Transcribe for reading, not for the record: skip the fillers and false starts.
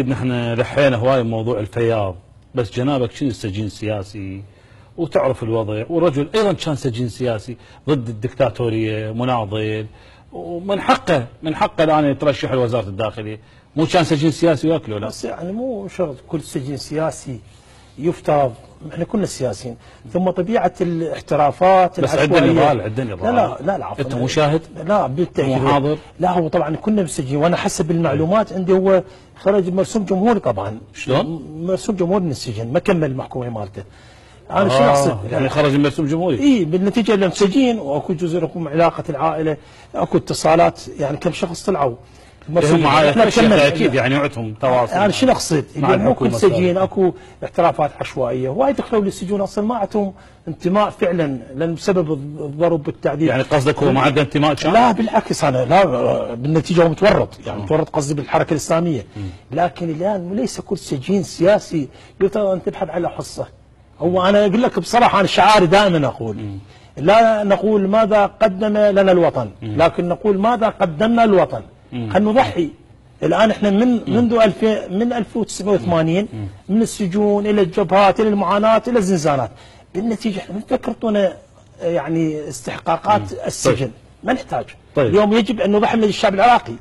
نحن لحينا هواي بموضوع الفياض، بس جنابك شنو سجين سياسي وتعرف الوضع، والرجل ايضا كان سجين سياسي ضد الدكتاتوريه، مناضل، ومن حقه الان يترشح لوزاره الداخليه، مو كان سجين سياسي وياكله لا؟ بس يعني مو شرط كل سجين سياسي يفترض، احنا كلنا سياسيين، ثم طبيعه الاحترافات بس عندنا نضال، عندنا نضال. لا عفوا، انت مشاهد؟ لا بالتاكيد مو حاضر؟ لا هو طبعا كنا مسجين، وانا حسب المعلومات عندي هو خرج مرسوم جمهوري طبعا. شلون؟ مرسوم جمهوري من السجن، ما كمل المحكومه مالته. انا شو اقصد؟ يعني خرج من مرسوم جمهوري؟ اي بالنتيجه لما مسجين واكو جزء لكم علاقه العائله، اكو اتصالات، يعني كم شخص طلعوا هم اكيد يعني عندهم تواصل. انا شنو اقصد؟ مو كل سجين اكو احترافات عشوائيه، وايد دخلوا للسجون اصلا ما عندهم انتماء فعلا، لان بسبب الضرب والتعذيب. يعني قصدك هو ما عنده انتماء كان؟ لا بالعكس، انا لا بالنتيجه هو متورط، يعني متورط قصدي بالحركه الاسلاميه. لكن الان ليس كل سجين سياسي يفترض ان تبحث على حصه. هو انا اقول لك بصراحه، انا شعاري دائما اقول لا نقول ماذا قدم لنا الوطن، لكن نقول ماذا قدمنا للوطن. خلينا نضحي. الان احنا منذ 1980 من السجون الى الجبهات الى المعاناه الى الزنزانات، بالنتيجه احنا نفكر طونا يعني استحقاقات السجن، ما نحتاج. اليوم يجب ان نضحي من الشعب العراقي.